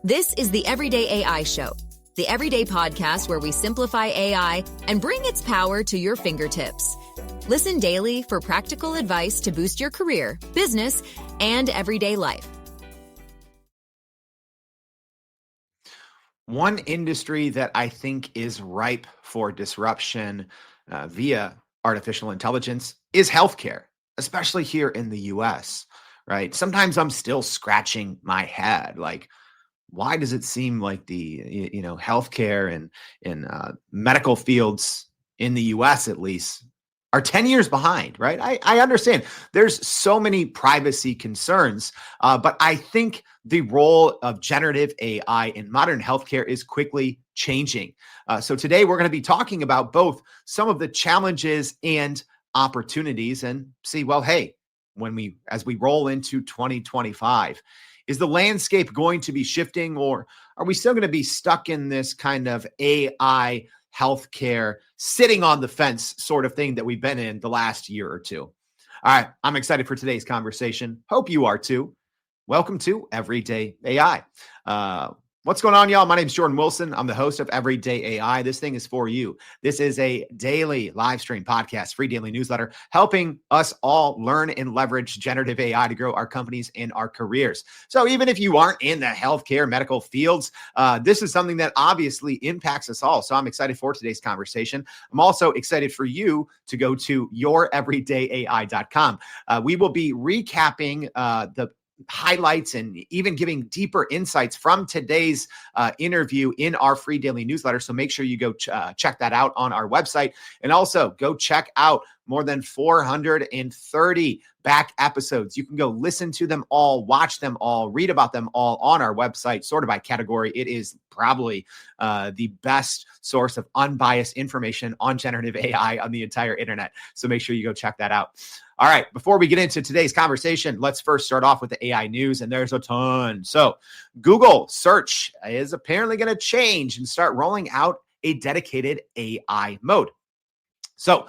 This is the Everyday AI Show, the everyday podcast where we simplify AI and bring its power to your fingertips. Listen daily for practical advice to boost your career, business, and everyday life. One industry that I think is ripe for disruption via artificial intelligence is healthcare, especially here in the US, right? Sometimes I'm still scratching my head, like, why does it seem like healthcare and medical fields in the US at least are 10 years behind, right? I understand there's so many privacy concerns, but I think the role of generative AI in modern healthcare is quickly changing. So today we're going to be talking about both some of the challenges and opportunities and see, well, hey, as we roll into 2025, is the landscape going to be shifting, or are we still going to be stuck in this kind of AI healthcare sitting on the fence sort of thing that we've been in the last year or two? All right, I'm excited for today's conversation. Hope you are too. Welcome to Everyday AI. What's going on, y'all? My name is Jordan Wilson. I'm the host of Everyday AI. This thing is for you. This is a daily live stream podcast, free daily newsletter, helping us all learn and leverage generative AI to grow our companies and our careers. So even if you aren't in the healthcare medical fields, this is something that obviously impacts us all. So I'm excited for today's conversation. I'm also excited for you to go to youreverydayai.com. We will be recapping the highlights and even giving deeper insights from today's interview in our free daily newsletter. So make sure you go check that out on our website, and also go check out more than 430 back episodes. You can go listen to them all, watch them all, read about them all on our website, sorted by category. It is probably the best source of unbiased information on generative AI on the entire internet. So make sure you go check that out. All right, before we get into today's conversation, let's first start off with the AI news, and there's a ton. So Google search is apparently going to change and start rolling out a dedicated AI mode. So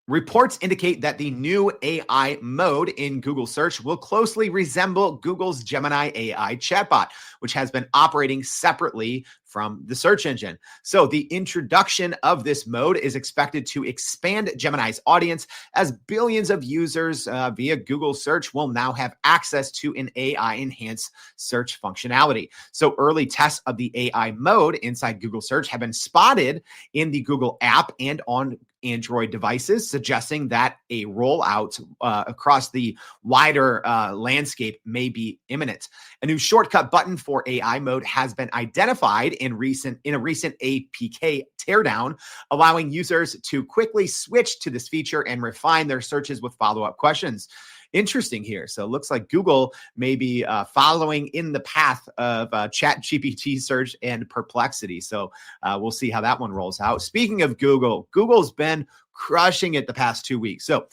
reports indicate that the new AI mode in Google search will closely resemble Google's Gemini AI chatbot, which has been operating separately from the search engine. So the introduction of this mode is expected to expand Gemini's audience, as billions of users via Google search will now have access to an AI-enhanced search functionality. So early tests of the AI mode inside Google search have been spotted in the Google app and on Android devices, suggesting that a rollout across the wider landscape may be imminent. A new shortcut button for AI mode has been identified in a recent APK teardown, allowing users to quickly switch to this feature and refine their searches with follow-up questions. Interesting here. So it looks like Google may be following in the path of ChatGPT search and Perplexity. So we'll see how that one rolls out. Speaking of Google, Google's been crushing it the past 2 weeks. So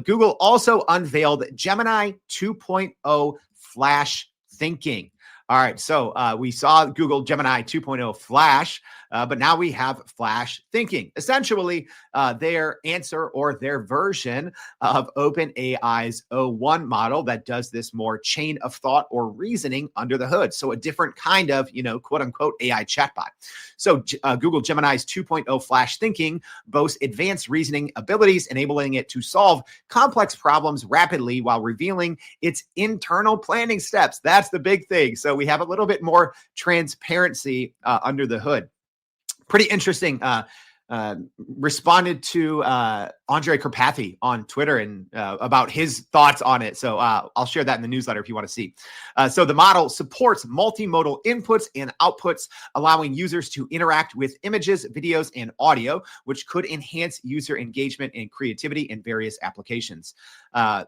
Google also unveiled Gemini 2.0 Flash Thinking. All right, so we saw Google Gemini 2.0 Flash, but now we have Flash Thinking. Essentially, their answer or their version of OpenAI's o1 model that does this more chain of thought or reasoning under the hood. So a different kind of, quote unquote AI chatbot. So Google Gemini's 2.0 Flash Thinking boasts advanced reasoning abilities, enabling it to solve complex problems rapidly while revealing its internal planning steps. That's the big thing. So we have a little bit more transparency under the hood. Pretty interesting. Responded to Andre Karpathy on Twitter and about his thoughts on it. So I'll share that in the newsletter if you want to see. So the model supports multimodal inputs and outputs, allowing users to interact with images, videos, and audio, which could enhance user engagement and creativity in various applications.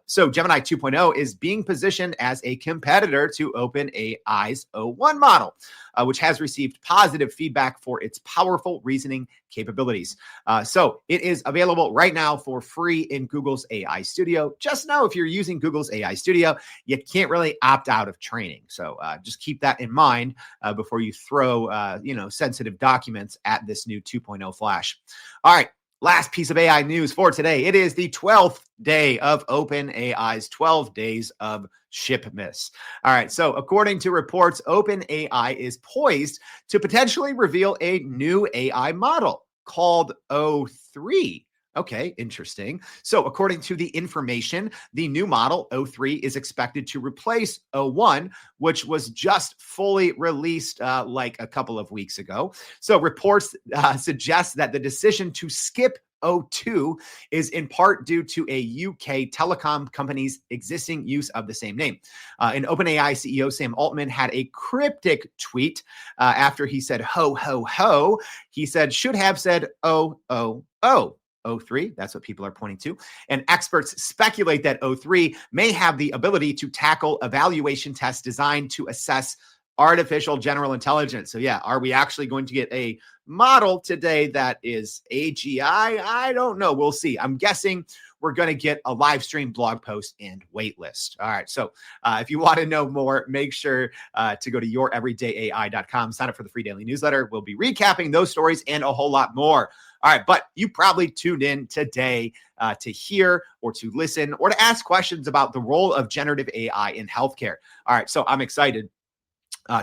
So Gemini 2.0 is being positioned as a competitor to OpenAI's o1 model, which has received positive feedback for its powerful reasoning capabilities. So it is available right now for free in Google's AI Studio. Just know if you're using Google's AI Studio, you can't really opt out of training. So just keep that in mind before you throw sensitive documents at this new 2.0 Flash. All right. Last piece of AI news for today. It is the 12th day of OpenAI's 12 days of shipmas. All right. So according to reports, OpenAI is poised to potentially reveal a new AI model called O3. Okay, interesting. So according to the information, the new model O3 is expected to replace O1, which was just fully released like a couple of weeks ago. So reports suggest that the decision to skip O2 is in part due to a UK telecom company's existing use of the same name. And OpenAI CEO Sam Altman had a cryptic tweet after he said ho, ho, ho. He said, should have said oh, oh, oh. O3, that's what people are pointing to. And experts speculate that O3 may have the ability to tackle evaluation tests designed to assess artificial general intelligence. So yeah, are we actually going to get a model today that is AGI? I don't know. We'll see. I'm guessing we're going to get a live stream blog post and waitlist. All right. So if you want to know more, make sure to go to youreverydayai.com. Sign up for the free daily newsletter. We'll be recapping those stories and a whole lot more. All right. But you probably tuned in today to hear or to listen or to ask questions about the role of generative AI in healthcare. All right. So I'm excited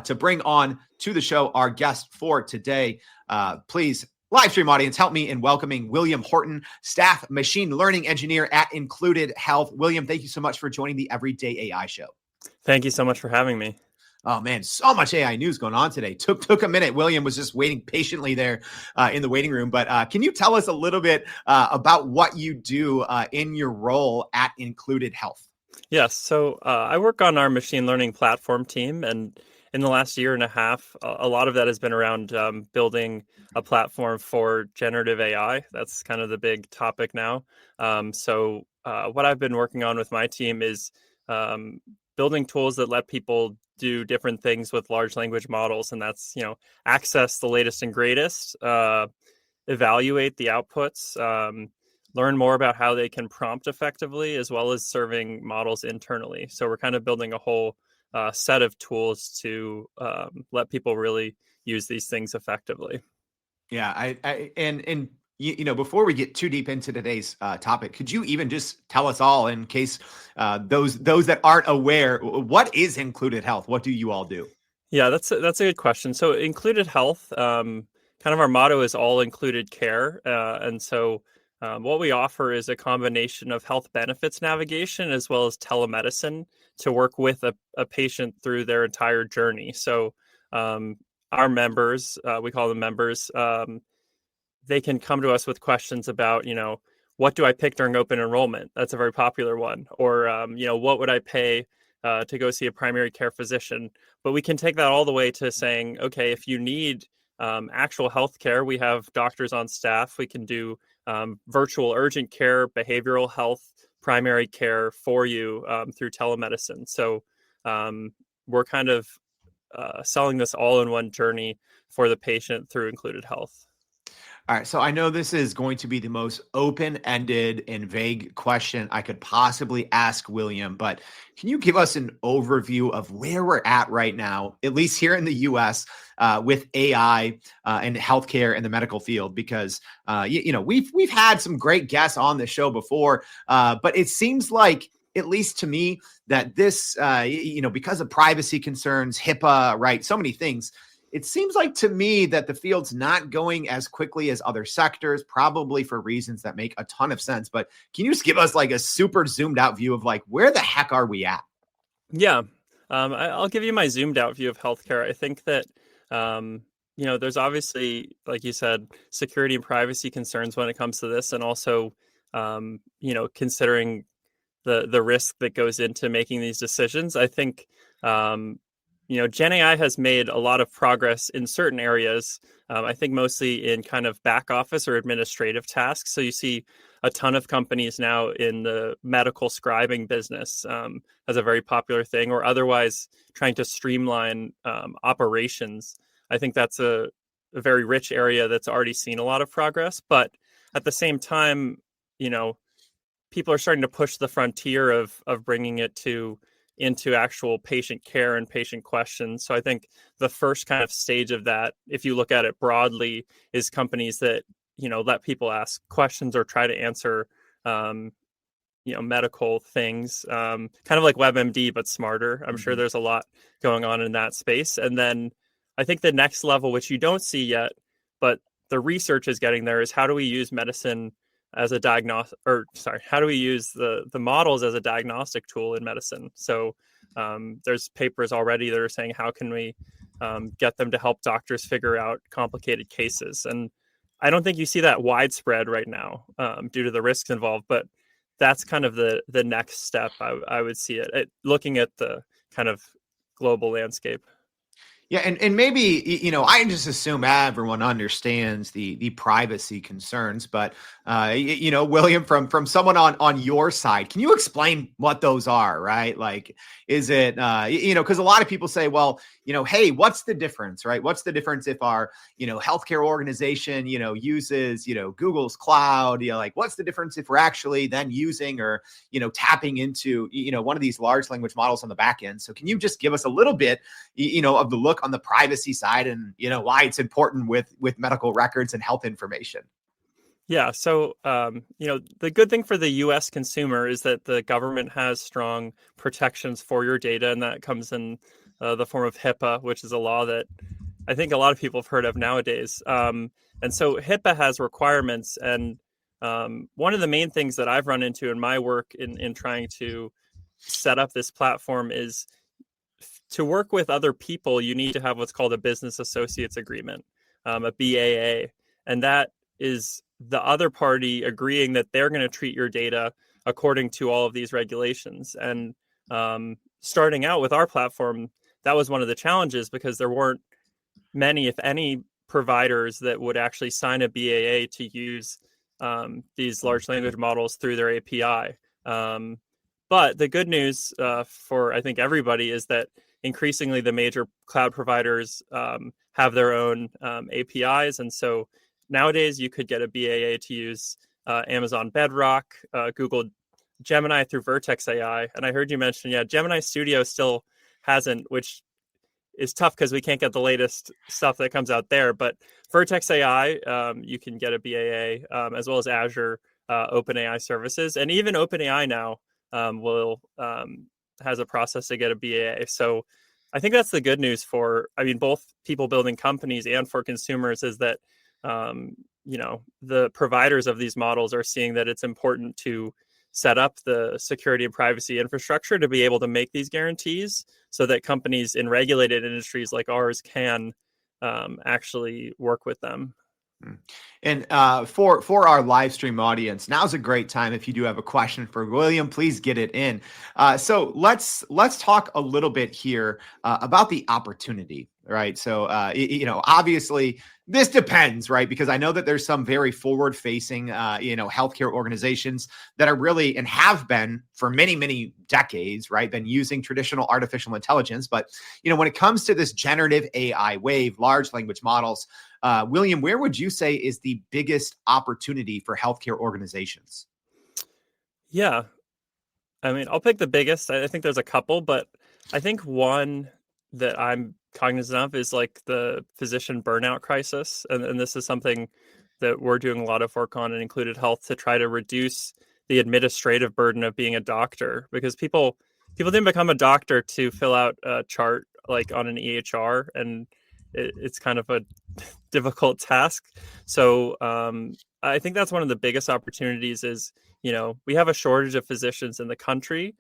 to bring on to the show our guest for today. Please, live stream audience, help me in welcoming William Horton, staff machine learning engineer at Included Health. William, thank you so much for joining the Everyday AI show. Thank you so much for having me. Oh man, so much AI news going on today. Took a minute. William was just waiting patiently there in the waiting room. But can you tell us a little bit about what you do in your role at Included Health? Yes. So I work on our machine learning platform team, and in the last year and a half, a lot of that has been around building a platform for generative AI. That's kind of the big topic now. What I've been working on with my team is building tools that let people do different things with large language models, and that's access the latest and greatest, evaluate the outputs, learn more about how they can prompt effectively, as well as serving models internally. So we're kind of building a whole set of tools to let people really use these things effectively. Yeah, and before we get too deep into today's topic, could you even just tell us all, in case those that aren't aware, what is Included Health? What do you all do? Yeah, that's a good question. So Included Health, kind of our motto is all included care, and so what we offer is a combination of health benefits navigation as well as telemedicine to work with a patient through their entire journey. So our members, we call them members, they can come to us with questions about, what do I pick during open enrollment? That's a very popular one. Or, what would I pay to go see a primary care physician? But we can take that all the way to saying, okay, if you need actual health care, we have doctors on staff. We can do virtual urgent care, behavioral health, primary care for you through telemedicine. So we're kind of selling this all-in-one journey for the patient through Included Health. All right. So I know this is going to be the most open-ended and vague question I could possibly ask William, but can you give us an overview of where we're at right now, at least here in the US, with AI and healthcare and the medical field? Because we've had some great guests on the show before, but it seems like, at least to me, that this because of privacy concerns, HIPAA, right, so many things. It seems like to me that the field's not going as quickly as other sectors, probably for reasons that make a ton of sense. But can you just give us like a super zoomed out view of like, where the heck are we at? Yeah, I'll give you my zoomed out view of healthcare. I think that, there's obviously, like you said, security and privacy concerns when it comes to this. And also, considering the risk that goes into making these decisions. I think, GenAI has made a lot of progress in certain areas. I think mostly in kind of back office or administrative tasks. So you see a ton of companies now in the medical scribing business as a very popular thing, or otherwise trying to streamline operations. I think that's a very rich area that's already seen a lot of progress. But at the same time, people are starting to push the frontier of bringing it into actual patient care and patient questions. So I think the first kind of stage of that, if you look at it broadly, is companies that let people ask questions or try to answer medical things, kind of like WebMD, but smarter. I'm sure there's a lot going on in that space. And then I think the next level, which you don't see yet, but the research is getting there, is how do we use medicine as a how do we use the models as a diagnostic tool in medicine? So there's papers already that are saying, how can we get them to help doctors figure out complicated cases? And I don't think you see that widespread right now due to the risks involved, but that's kind of the next step. I would see it looking at the kind of global landscape. Yeah, and maybe, I just assume everyone understands the privacy concerns, but William, from someone on your side, can you explain what those are, right? Like, is it because a lot of people say, well, hey, what's the difference, right? What's the difference if our healthcare organization uses Google's cloud? Like, what's the difference if we're actually then using or tapping into one of these large language models on the back end? So can you just give us a little bit of the look on the privacy side and why it's important with medical records and health information? Yeah. So, the good thing for the US consumer is that the government has strong protections for your data, and that comes in the form of HIPAA, which is a law that I think a lot of people have heard of nowadays. And so HIPAA has requirements. And one of the main things that I've run into in my work in trying to set up this platform is to work with other people, you need to have what's called a business associates agreement, a BAA. And that is the other party agreeing that they're going to treat your data according to all of these regulations. And starting out with our platform, that was one of the challenges because there weren't many, if any, providers that would actually sign a BAA to use these large language models through their API. But the good news for, I think, everybody is that increasingly the major cloud providers have their own APIs. And so nowadays you could get a BAA to use Amazon Bedrock, Google Gemini through Vertex AI. And I heard you mention, Gemini Studio still hasn't, which is tough because we can't get the latest stuff that comes out there. But Vertex AI, you can get a BAA, as well as Azure OpenAI services. And even OpenAI now has a process to get a BAA. So I think that's the good news for, both people building companies and for consumers, is that, the providers of these models are seeing that it's important to set up the security and privacy infrastructure to be able to make these guarantees so that companies in regulated industries like ours can actually work with them. And for our live stream audience, now's a great time. If you do have a question for William, please get it in. So let's talk a little bit here about the opportunity, right? So obviously this depends, right? Because I know that there's some very forward-facing healthcare organizations that are really, and have been for many, many decades, right, been using traditional artificial intelligence. But when it comes to this generative AI wave, large language models, William, where would you say is the biggest opportunity for healthcare organizations? Yeah. I'll pick the biggest. I think there's a couple, but I think one that I'm cognizant of is like the physician burnout crisis. And this is something that we're doing a lot of work on in Included Health to try to reduce the administrative burden of being a doctor, because people didn't become a doctor to fill out a chart like on an EHR, and it's kind of a difficult task. So I think that's one of the biggest opportunities is, we have a shortage of physicians in the country.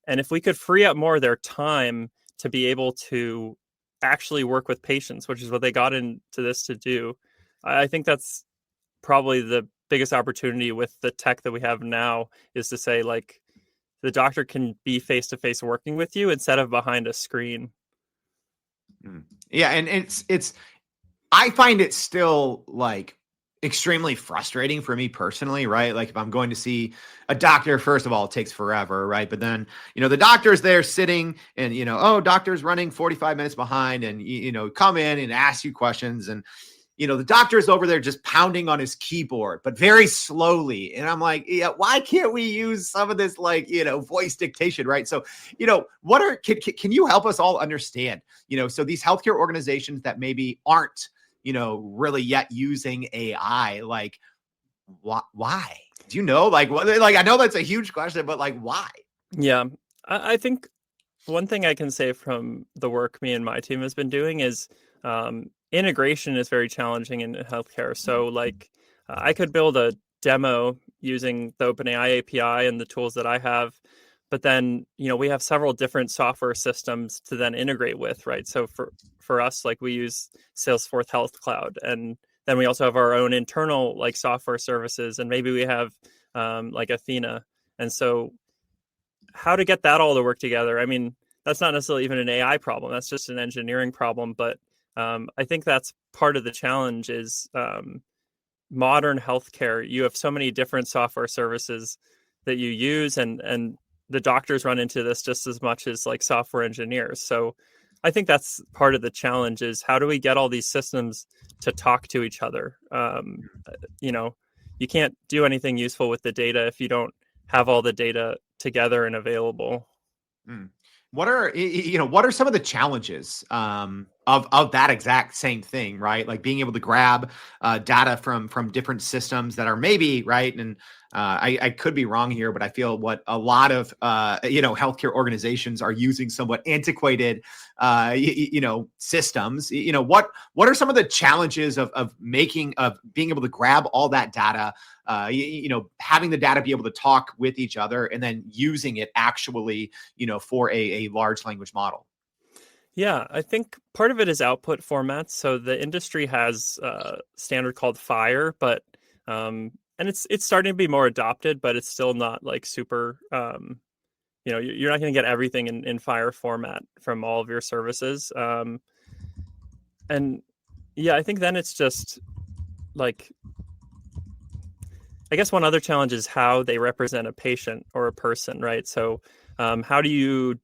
And if we could free up more of their time to be able to actually work with patients, which is what they got into this to do, I think that's probably the biggest opportunity with the tech that we have now, is to say, like, the doctor can be face-to-face working with you instead of behind a screen. Yeah. And it's, I find it still like extremely frustrating for me personally, right? Like if I'm going to see a doctor, first of all, it takes forever, right? But then, the doctor's there sitting and, doctor's running 45 minutes behind, and, come in and ask you questions. And, the doctor's over there just pounding on his keyboard, but very slowly. And I'm like, why can't we use some of this, like, voice dictation, right? So, can you help us all understand, so these healthcare organizations that maybe aren't really yet using AI. Like, why? Do you know? Like, like, I know that's a huge question, but like, why? Yeah, I think one thing I can say from the work me and my team has been doing is integration is very challenging in healthcare. So, like, I could build a demo using the OpenAI API and the tools that I have, but then we have several different software systems to then integrate with, right? So for us, like, we use Salesforce Health Cloud, and then we also have our own internal like software services, and maybe we have like Athena, and so how to get that all to work together. I mean, that's not necessarily even an AI problem. That's just an engineering problem. But I think that's part of the challenge is modern healthcare. You have so many different software services that you use, and the doctors run into this just as much as like software engineers. So I think that's part of the challenge is how do we get all these systems to talk to each other? You can't do anything useful with the data if you don't have all the data together and available. What are some of the challenges of that exact same thing, right? Like being able to grab data from different systems that are maybe right, and I could be wrong here, but I feel what a lot of healthcare organizations are using somewhat antiquated systems. What are some of the challenges of being able to grab all that data, having the data be able to talk with each other and then using it actually, for a large language model? Yeah, I think part of it is output formats. So the industry has a standard called FHIR, but and it's starting to be more adopted, but it's still not like super. You're not going to get everything in FHIR format from all of your services. And yeah, I think then it's just like, I guess one other challenge is how they represent a patient or a person, right? So how do you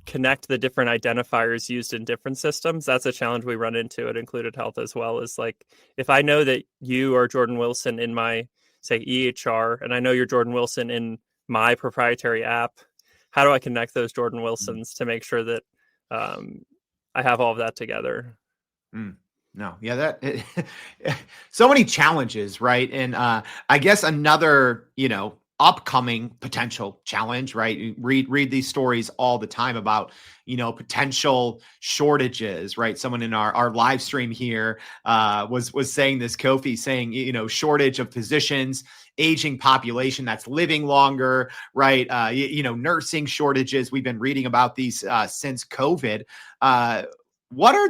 connect the different identifiers used in different systems? That's a challenge we run into at Included Health as well. Is like, if I know that you are Jordan Wilson in my, say, EHR, and I know you're Jordan Wilson in my proprietary app, how do I connect those Jordan Wilsons to make sure that I have all of that together? No, yeah, so many challenges, right? And I guess another, upcoming potential challenge, right? You read these stories all the time about, potential shortages, right? Someone in our live stream here was saying this, Kofi, saying, shortage of physicians, aging population that's living longer, right? Nursing shortages. We've been reading about these since COVID. What are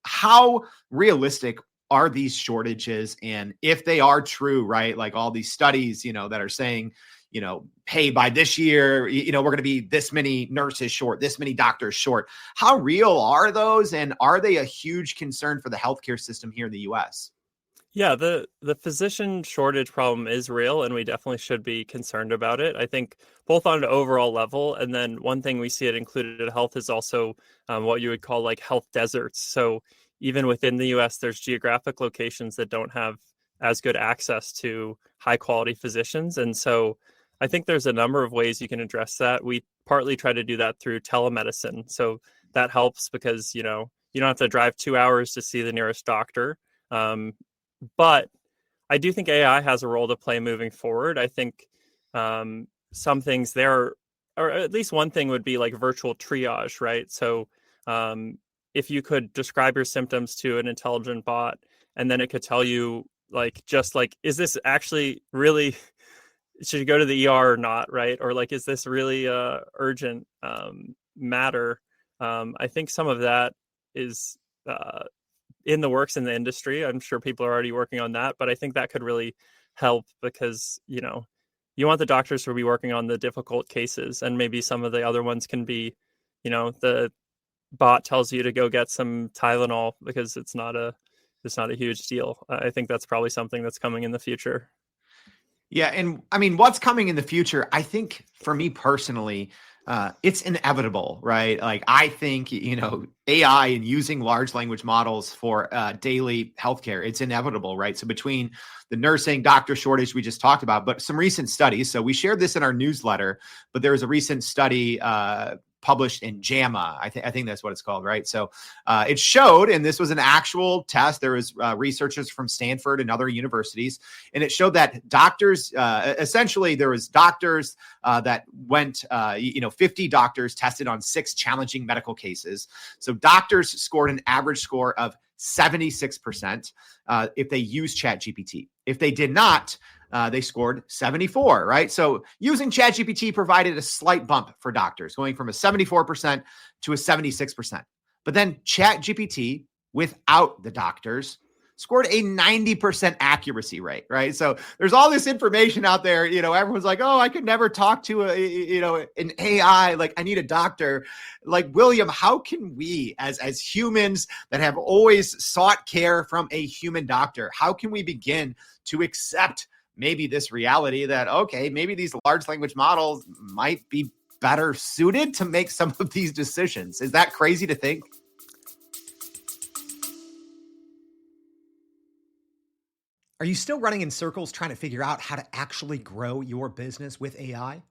how realistic are these shortages? And if they are true, right? Like all these studies, that are saying, pay by this year, we're going to be this many nurses short, this many doctors short. How real are those? And are they a huge concern for the healthcare system here in the US? Yeah, the physician shortage problem is real, and we definitely should be concerned about it. I think both on an overall level, and then one thing we see at Included Health is also what you would call like health deserts. So even within the U.S., there's geographic locations that don't have as good access to high quality physicians, and so I think there's a number of ways you can address that. We partly try to do that through telemedicine, so that helps because you don't have to drive 2 hours to see the nearest doctor. But I do think AI has a role to play moving forward. I think some things there, or at least one thing would be like virtual triage, right? So if you could describe your symptoms to an intelligent bot, and then it could tell you is this actually really, should you go to the ER or not, right? Or like, is this really urgent matter? I think some of that is in the works in the industry. I'm sure people are already working on that, but I think that could really help because, you want the doctors to be working on the difficult cases, and maybe some of the other ones can be, the bot tells you to go get some Tylenol because it's not a huge deal. I think that's probably something that's coming in the future. Yeah. And I mean, what's coming in the future, I think for me personally, it's inevitable, right? Like I think, AI and using large language models for daily healthcare, it's inevitable, right? So between the nursing doctor shortage we just talked about, but some recent studies. So we shared this in our newsletter, but there was a recent study published in JAMA. I think that's what it's called, right? So it showed, and this was an actual test. There was researchers from Stanford and other universities, and it showed that doctors, essentially, there was doctors that went, 50 doctors tested on 6 challenging medical cases. So doctors scored an average score of 76% if they used ChatGPT. If they did not, they scored 74, right? So using ChatGPT provided a slight bump for doctors, going from a 74% to a 76%. But then ChatGPT, without the doctors, scored a 90% accuracy rate, right? So there's all this information out there. Everyone's like, oh, I could never talk to an AI. Like, I need a doctor. Like, William, how can we as humans that have always sought care from a human doctor, how can we begin to accept maybe this reality that, okay, maybe these large language models might be better suited to make some of these decisions? Is that crazy to think? Are you still running in circles trying to figure out how to actually grow your business with AI?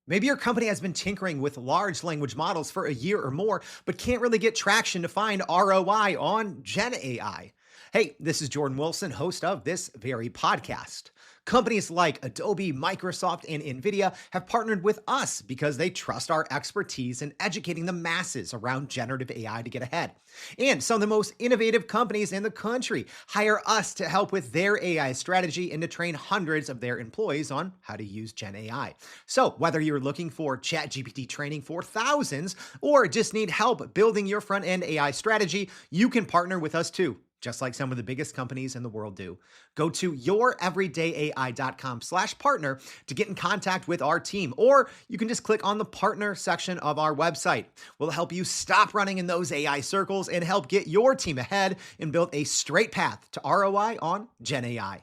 Maybe your company has been tinkering with large language models for a year or more, but can't really get traction to find ROI on GenAI. Hey, this is Jordan Wilson, host of this very podcast. Companies like Adobe, Microsoft, and NVIDIA have partnered with us because they trust our expertise in educating the masses around generative AI to get ahead. And some of the most innovative companies in the country hire us to help with their AI strategy and to train hundreds of their employees on how to use GenAI. So whether you're looking for ChatGPT training for thousands or just need help building your front-end AI strategy, you can partner with us too, just like some of the biggest companies in the world do. Go to youreverydayai.com/partner to get in contact with our team, or you can just click on the partner section of our website. We'll help you stop running in those AI circles and help get your team ahead and build a straight path to ROI on GenAI.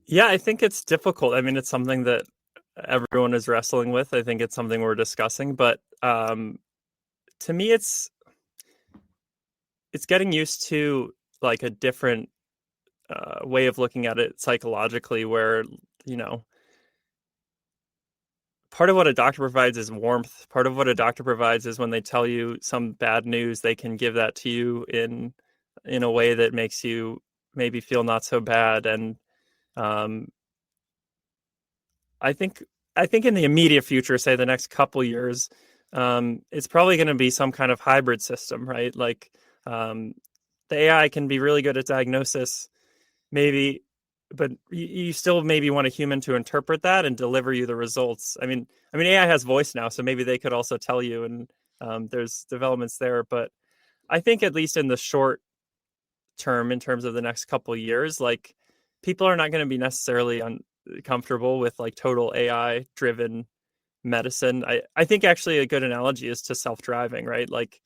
Yeah, I think it's difficult. I mean, it's something that everyone is wrestling with. I think it's something we're discussing, but to me, it's getting used to like a different way of looking at it psychologically, where, part of what a doctor provides is warmth. Part of what a doctor provides is when they tell you some bad news, they can give that to you in a way that makes you maybe feel not so bad. And I think in the immediate future, say the next couple years, it's probably going to be some kind of hybrid system, right? Like, the AI can be really good at diagnosis, maybe, but you still maybe want a human to interpret that and deliver you the results. I mean, AI has voice now, so maybe they could also tell you, and there's developments there. But I think at least in the short term, in terms of the next couple of years, like, people are not going to be necessarily comfortable with like total AI driven medicine. I think actually a good analogy is to self-driving, right? Like,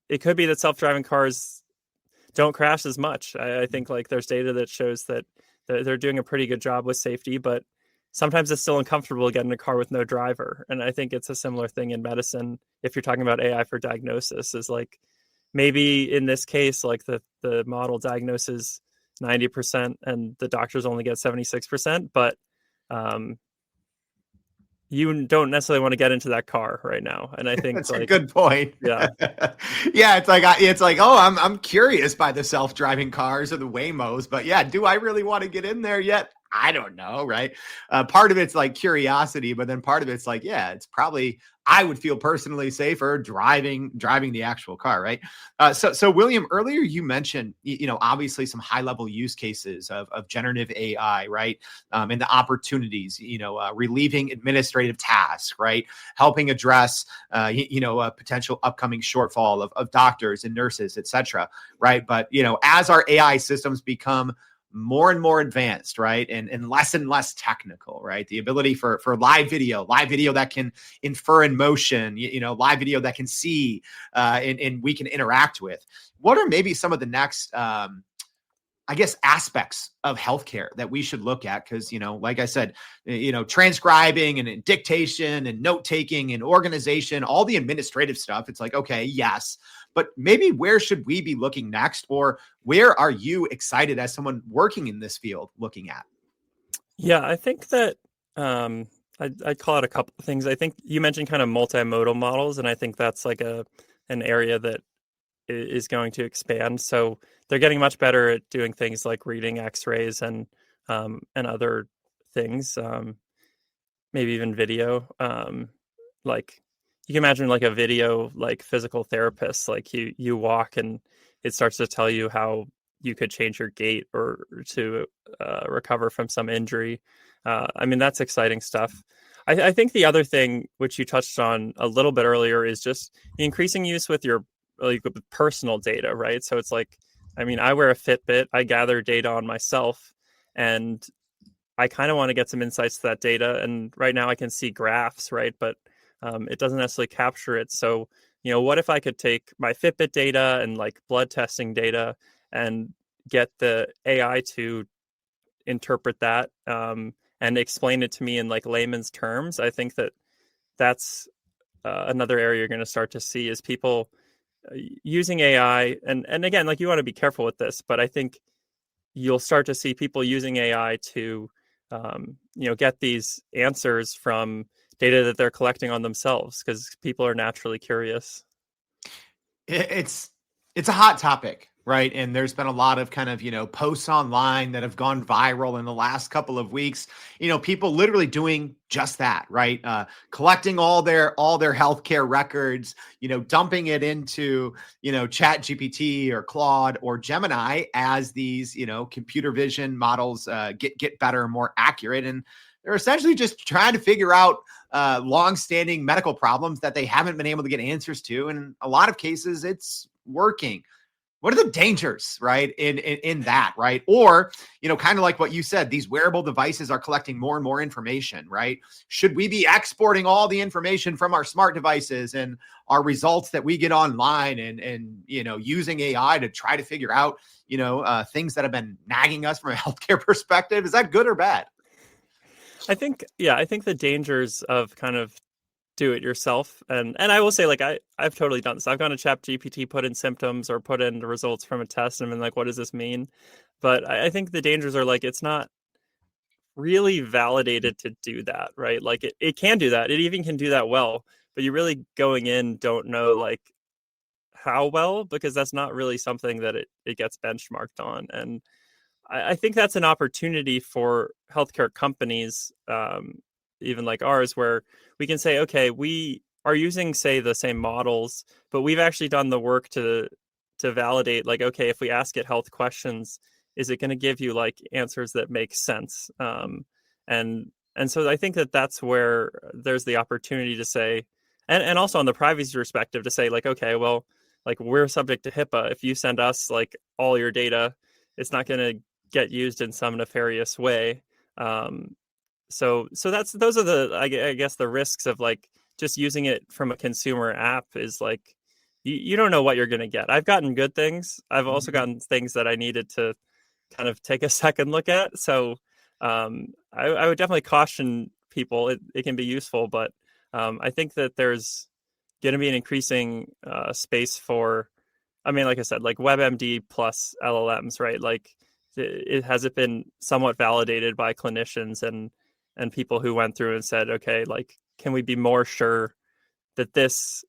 it could be that self-driving cars don't crash as much. I think like there's data that shows that they're doing a pretty good job with safety, but sometimes it's still uncomfortable getting a car with no driver. And I think it's a similar thing in medicine. If you're talking about AI for diagnosis, is like, maybe in this case, like the model diagnoses 90% and the doctors only get 76%, but you don't necessarily want to get into that car right now. And I think that's like, a good point. Yeah. Yeah. It's like, oh, I'm curious by the self-driving cars or the Waymos, but yeah, do I really want to get in there yet? I don't know. Right. Part of it's like curiosity, but then part of it's like, yeah, it's probably, I would feel personally safer driving the actual car. Right. So William, earlier you mentioned, obviously some high level use cases of generative AI, right. And the opportunities, relieving administrative tasks, right. Helping address, a potential upcoming shortfall of doctors and nurses, et cetera. Right. But, as our AI systems become more and more advanced, right? And less technical, right? The ability for live video that can infer in motion, live video that can see, and we can interact with. What are maybe some of the next, aspects of healthcare that we should look at? Because, like I said, transcribing and dictation and note taking and organization, all the administrative stuff, it's like, okay, yes, but maybe where should we be looking next? Or where are you excited as someone working in this field looking at? Yeah, I think that I'd call it a couple of things. I think you mentioned kind of multimodal models, and I think that's like an area that is going to expand. So they're getting much better at doing things like reading X-rays and other things, maybe even video. Like you can imagine like a video like physical therapist, like you walk and it starts to tell you how you could change your gait or to recover from some injury. I mean, that's exciting stuff. I think the other thing which you touched on a little bit earlier is just the increasing use with your like with personal data, right? So it's like, I mean, I wear a Fitbit, I gather data on myself, and I kind of want to get some insights to that data. And right now I can see graphs, right? But it doesn't necessarily capture it. So, what if I could take my Fitbit data and like blood testing data and get the AI to interpret that and explain it to me in like layman's terms? I think that's another area you're going to start to see is people using AI. And again, like you want to be careful with this, but I think you'll start to see people using AI to get these answers from data that they're collecting on themselves because people are naturally curious. It's a hot topic, right? And there's been a lot of kind of, posts online that have gone viral in the last couple of weeks. People literally doing just that, right? Collecting all their healthcare records, dumping it into, Chat GPT or Claude or Gemini as these, computer vision models get better and more accurate. And they're essentially just trying to figure out long-standing medical problems that they haven't been able to get answers to. And in a lot of cases, it's working. What are the dangers, right, in that, right? Or, kind of like what you said, these wearable devices are collecting more and more information, right? Should we be exporting all the information from our smart devices and our results that we get online and using AI to try to figure out, things that have been nagging us from a healthcare perspective? Is that good or bad? I think the dangers of kind of do it yourself. And I will say, like, I've totally done this. I've gone to Chat GPT, put in symptoms or put in the results from a test and been like, what does this mean? But I think the dangers are like, it's not really validated to do that, right? Like it can do that. It even can do that well, but you really going in don't know like how well, because that's not really something that it gets benchmarked on. And I think that's an opportunity for healthcare companies, even like ours, where we can say, okay, we are using, say, the same models, but we've actually done the work to validate, like, okay, if we ask it health questions, is it going to give you like answers that make sense? And so I think that's where there's the opportunity to say, and also on the privacy perspective, to say like, okay, well, like we're subject to HIPAA. If you send us like all your data, it's not going to get used in some nefarious way. So those are the I guess the risks of like just using it from a consumer app is like you don't know what you're going to get. I've gotten good things. I've also gotten things that I needed to kind of take a second look at. So I would definitely caution people. It can be useful, but I think that there's going to be an increasing space for, I mean, like I said, like WebMD plus LLMs, right? Like has it been somewhat validated by clinicians and people who went through and said, okay, like, can we be more sure that this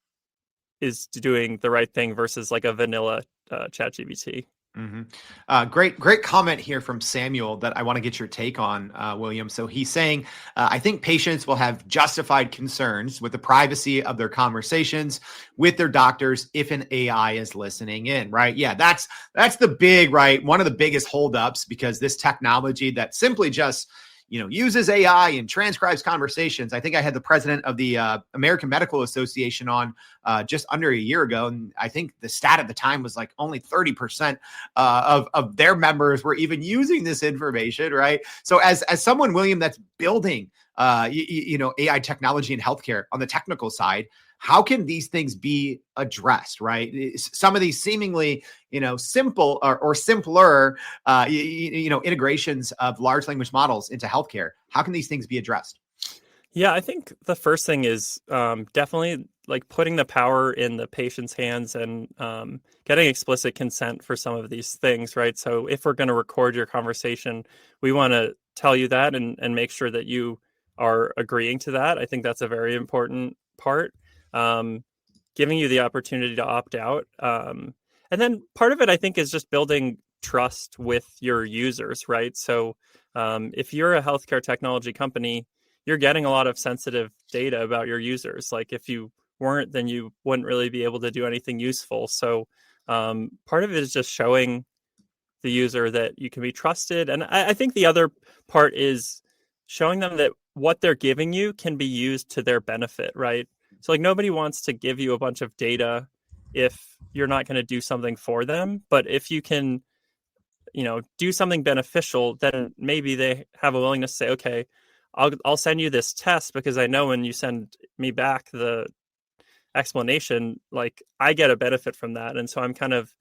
is doing the right thing versus like a vanilla ChatGPT? Mm-hmm. Great comment here from Samuel that I want to get your take on, William. So he's saying, I think patients will have justified concerns with the privacy of their conversations with their doctors if an AI is listening in, right? Yeah, that's the big, right? One of the biggest holdups, because this technology that simply just uses AI and transcribes conversations. I think I had the president of the American Medical Association on just under a year ago. And I think the stat at the time was like only 30% of their members were even using this information, right? So as someone, William, that's building, AI technology in healthcare on the technical side, how can these things be addressed, right? Some of these seemingly, simple or simpler, integrations of large language models into healthcare. How can these things be addressed? Yeah, I think the first thing is definitely like putting the power in the patient's hands and getting explicit consent for some of these things, right? So if we're going to record your conversation, we want to tell you that and make sure that you are agreeing to that. I think that's a very important part. Giving you the opportunity to opt out. And then part of it, I think, is just building trust with your users, right? So if you're a healthcare technology company, you're getting a lot of sensitive data about your users. Like if you weren't, then you wouldn't really be able to do anything useful. So part of it is just showing the user that you can be trusted. And I think the other part is showing them that what they're giving you can be used to their benefit, right? So like nobody wants to give you a bunch of data if you're not going to do something for them. But if you can, do something beneficial, then maybe they have a willingness to say, okay, I'll send you this test because I know when you send me back the explanation, like I get a benefit from that. And so I'm kind of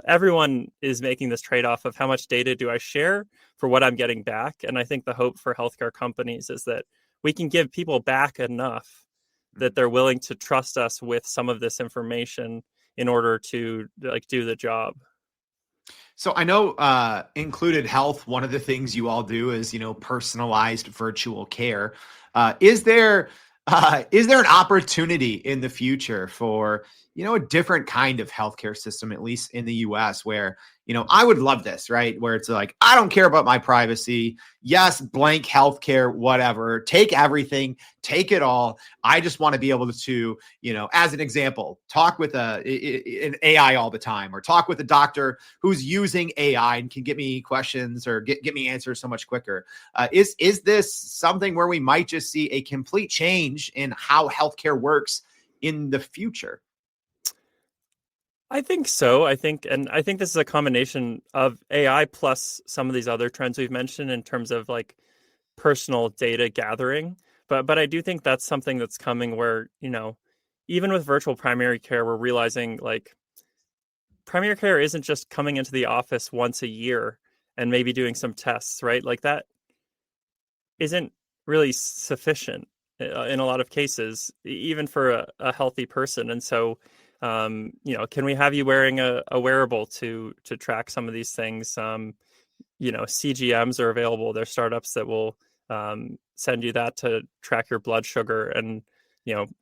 everyone is making this trade-off of how much data do I share for what I'm getting back. And I think the hope for healthcare companies is that we can give people back enough that they're willing to trust us with some of this information in order to like do the job. So I know included health, one of the things you all do is, personalized virtual care. Is there an opportunity in the future for, a different kind of healthcare system, at least in the US, where, I would love this, right? Where it's like, I don't care about my privacy. Yes, blank healthcare, whatever. Take everything, take it all. I just want to be able to, as an example, talk with an AI all the time, or talk with a doctor who's using AI and can get me questions or get me answers so much quicker. Is this something where we might just see a complete change in how healthcare works in the future? I think so. I think this is a combination of AI plus some of these other trends we've mentioned in terms of like personal data gathering. But I do think that's something that's coming where, even with virtual primary care, we're realizing like primary care isn't just coming into the office once a year and maybe doing some tests, right? Like that isn't really sufficient in a lot of cases, even for a healthy person. And so, can we have you wearing a wearable to track some of these things? CGMs are available. There's startups that will send you that to track your blood sugar, and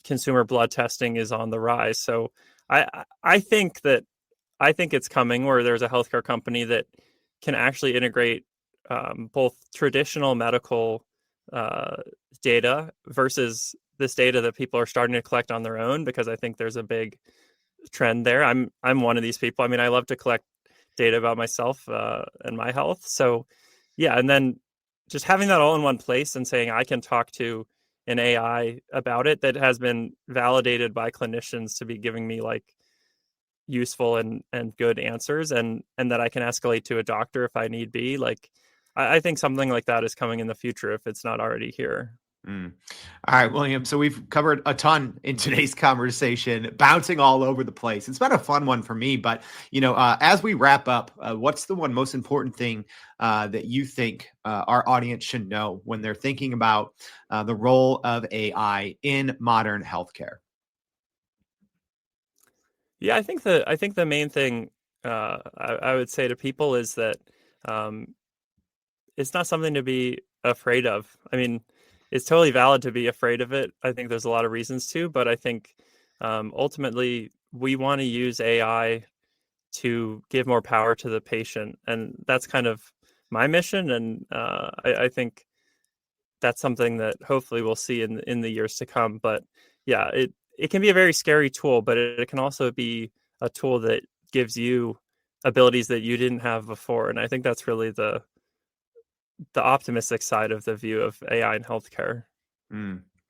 consumer blood testing is on the rise. So I think it's coming where there's a healthcare company that can actually integrate both traditional medical data versus this data that people are starting to collect on their own, because I think there's a big trend there. I'm one of these people. I mean, I love to collect data about myself and my health. So yeah, and then just having that all in one place and saying I can talk to an AI about it that has been validated by clinicians to be giving me like useful and good answers, and that I can escalate to a doctor if I need be. Like I think something like that is coming in the future if it's not already here. All right, William. So we've covered a ton in today's conversation, bouncing all over the place. It's been a fun one for me, but as we wrap up, what's the one most important thing that you think our audience should know when they're thinking about the role of AI in modern healthcare? Yeah, I think the main thing I would say to people is that it's not something to be afraid of. I mean, it's totally valid to be afraid of it. I think there's a lot of reasons to, but I think ultimately we want to use AI to give more power to the patient, and that's kind of my mission. And I think that's something that hopefully we'll see in the years to come. But yeah, it can be a very scary tool, but it can also be a tool that gives you abilities that you didn't have before. And I think that's really the optimistic side of the view of AI in healthcare.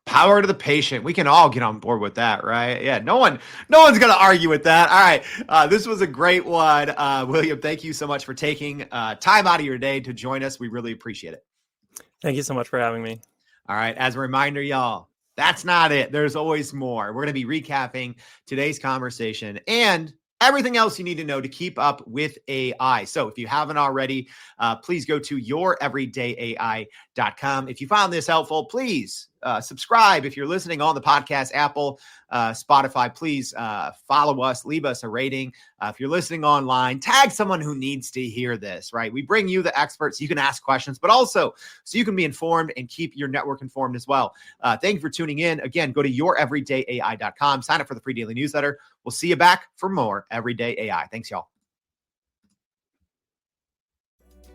Power to the patient. We can all get on board with that, right? Yeah, no one's going to argue with that. All right, this was a great one. William, thank you so much for taking time out of your day to join us. We really appreciate it. Thank you so much for having me. All right, as a reminder, y'all, that's not it. There's always more. We're going to be recapping today's conversation and everything else you need to know to keep up with AI. So if you haven't already, please go to youreverydayai.com. If you found this helpful, please subscribe. If you're listening on the podcast, Apple, Spotify, please follow us, leave us a rating. If you're listening online, tag someone who needs to hear this, right? We bring you the experts. You can ask questions, but also so you can be informed and keep your network informed as well. Thank you for tuning in. Again, go to youreverydayai.com. Sign up for the free daily newsletter. We'll see you back for more Everyday AI. Thanks, y'all.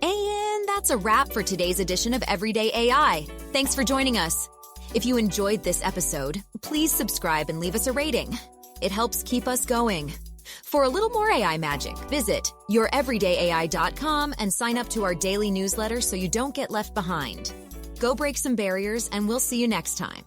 And that's a wrap for today's edition of Everyday AI. Thanks for joining us. If you enjoyed this episode, please subscribe and leave us a rating. It helps keep us going. For a little more AI magic, visit youreverydayai.com and sign up to our daily newsletter so you don't get left behind. Go break some barriers, and we'll see you next time.